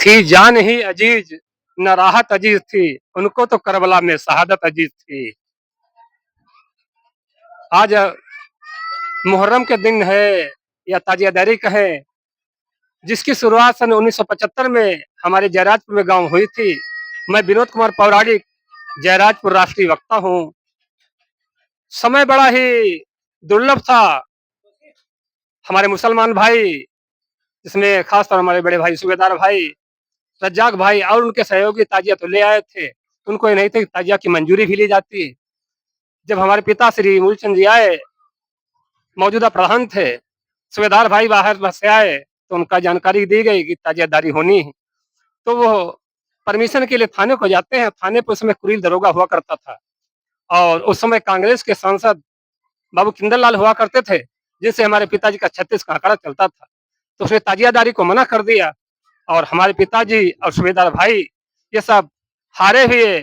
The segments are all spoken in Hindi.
थी जान ही अजीज, न राहत अजीज थी, उनको तो करबला में शहादत अजीज थी। आज मुहर्रम के दिन है या ताजियादारी कहें, जिसकी शुरुआत सन 1975 में हमारे जयराजपुर में गांव हुई थी। मैं विनोद कुमार पौराणिक जयराजपुर राष्ट्रीय वक्ता हूँ। समय बड़ा ही दुर्लभ था। हमारे मुसलमान भाई, जिसमें खासतौर हमारे बड़े भाई सूबेदार भाई, रज्जाक भाई और उनके सहयोगी ताजिया तो ले आए थे। उनको ये नहीं था कि ताजिया की मंजूरी भी ली जाती। जब हमारे पिता श्री मूलचंद जी आए, मौजूदा प्रधान थे, सूबेदार भाई बाहर बस से आए तो उनका जानकारी दी गई कि ताजियादारी होनी है। तो वो परमिशन के लिए थाने को जाते हैं। थाने पर उसमें कुरील दरोगा हुआ करता था और उस समय कांग्रेस के सांसद बाबू किंदर लाल हुआ करते थे, जिनसे हमारे पिताजी का 36 का आंकड़ा चलता था। तो उसने ताजियादारी को मना कर दिया और हमारे पिताजी और सूबेदार भाई ये सब हारे हुए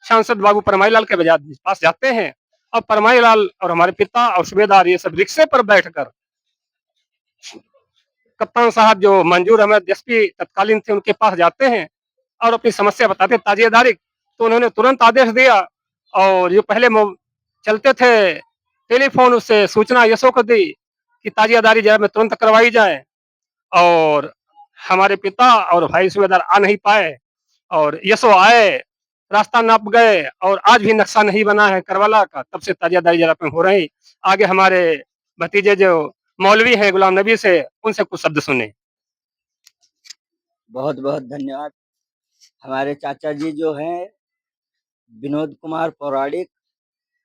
सांसद बाबू परमाई लाल के पास जाते हैं और परमाई लाल और हमारे पिता और सूबेदार ये सब रिक्शे पर बैठकर कप्तान साहब जो मंजूर अहमद एसपी तत्कालीन थे उनके पास जाते हैं और अपनी समस्या बताते हैं ताजियादारी। तो उन्होंने तुरंत आदेश दिया और जो पहले चलते थे टेलीफोन, उससे सूचना यशो को दी कि ताजियादारी जरा में तुरंत करवाई जाए। और हमारे पिता और भाई सूबेदार आ नहीं पाए और यशो आए, रास्ता नाप गए और आज भी नक्शा नहीं बना है करबला का। तब से ताजियादारी जरा पे हो रही। आगे हमारे भतीजे जो मौलवी हैं गुलाम नबी से, उनसे कुछ शब्द सुने। बहुत बहुत धन्यवाद। हमारे चाचा जी जो हैं विनोद कुमार पौराणिक,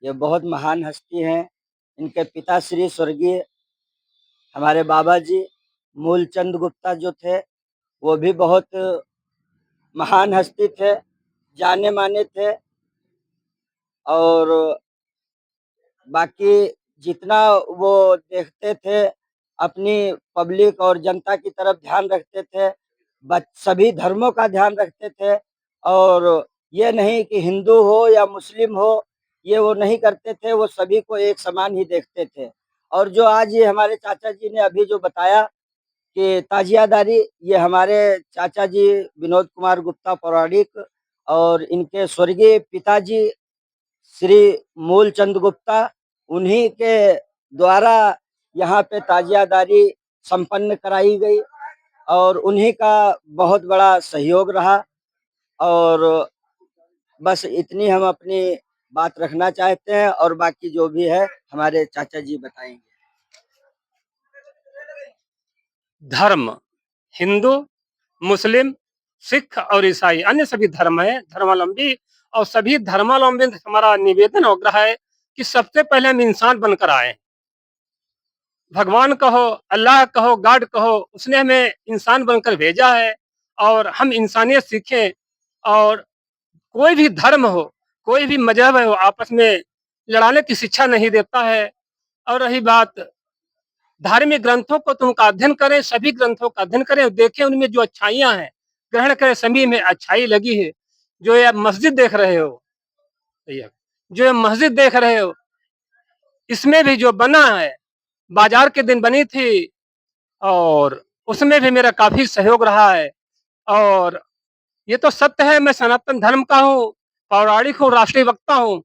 ये बहुत महान हस्ती हैं। इनके पिताश्री स्वर्गीय हमारे बाबा जी मूलचंद गुप्ता जो थे, वो भी बहुत महान हस्ती थे, जाने माने थे। और बाकी जितना वो देखते थे, अपनी पब्लिक और जनता की तरफ ध्यान रखते थे, सभी धर्मों का ध्यान रखते थे। और ये नहीं कि हिंदू हो या मुस्लिम हो, ये वो नहीं करते थे, वो सभी को एक समान ही देखते थे। और जो आज ये हमारे चाचा जी ने अभी जो बताया कि ताजियादारी, ये हमारे चाचा जी विनोद कुमार गुप्ता पौराणिक और इनके स्वर्गीय पिताजी श्री मूलचंद गुप्ता, उन्हीं के द्वारा यहाँ पे ताजियादारी संपन्न कराई गई और उन्हीं का बहुत बड़ा सहयोग रहा। और बस इतनी हम अपनी बात रखना चाहते हैं और बाकी जो भी है हमारे चाचा जी बताएंगे। धर्म हिंदू, मुस्लिम, सिख और ईसाई अन्य सभी धर्म है, धर्मावलंबी और सभी धर्मावलंबी हमारा निवेदन और आग्रह है कि सबसे पहले हम इंसान बनकर आए। भगवान कहो, अल्लाह कहो, गॉड कहो, उसने हमें इंसान बनकर भेजा है और हम इंसानियत सीखें। और कोई भी धर्म हो, कोई भी मजहब हो, आपस में लड़ाने की शिक्षा नहीं देता है। और रही बात धार्मिक ग्रंथों को, तुम का अध्ययन करें, सभी ग्रंथों का अध्ययन करें, देखें उनमें जो अच्छाइयां हैं, ग्रहण करें, सभी में अच्छाई लगी है। जो ये मस्जिद देख रहे हो, जो ये मस्जिद देख रहे हो, इसमें भी जो बना है बाजार के दिन बनी थी और उसमें भी मेरा काफी सहयोग रहा है। और ये तो सत्य है, मैं सनातन धर्म का हूँ, पौराणिक हूँ, राष्ट्रीय वक्ता हूँ।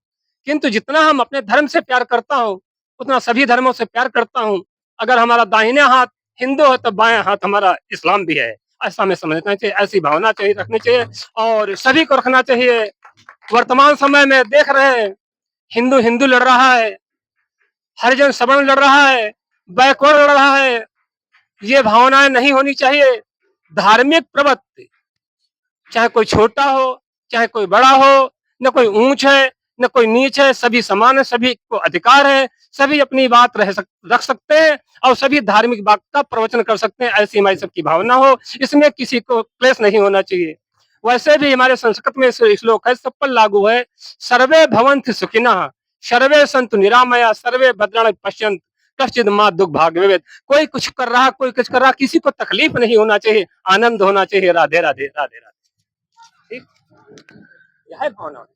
किंतु जितना हम अपने धर्म से प्यार करता हूँ, उतना सभी धर्मों से प्यार करता हूँ। अगर हमारा दाहिने हाथ हिंदू है तो बाएं हाथ हमारा इस्लाम भी है, ऐसा हमें समझना चाहिए, ऐसी भावना चाहिए, रखनी चाहिए और सभी को रखना चाहिए। वर्तमान समय में देख रहे हैं, हिंदू हिंदू लड़ रहा है, हरिजन सवर्ण लड़ रहा है, बैकवर्ड लड़ रहा है। ये भावनाएं नहीं होनी चाहिए। धार्मिक प्रवृत्ति, चाहे कोई छोटा हो, चाहे कोई बड़ा हो, न कोई ऊंच है न कोई नीच है, सभी समान है, सभी को अधिकार है, सभी अपनी बात रख सकते हैं और सभी धार्मिक बात का प्रवचन कर सकते हैं। ऐसी हमारी सबकी भावना हो, इसमें किसी को क्लेश नहीं होना चाहिए। वैसे भी हमारे संस्कृत में श्लोक है, सब पर लागू है, सर्वे भवन्तु सुखिनः, सर्वे सन्तु निरामया, सर्वे भद्राणि पश्यन्तु, कश्चित् मा दुःख भाग् भवेत्। कोई कुछ कर रहा, कोई कुछ कर रहा, किसी को तकलीफ नहीं होना चाहिए, आनंद होना चाहिए। राधे राधे, राधे राधे। ठीक, यह भावना।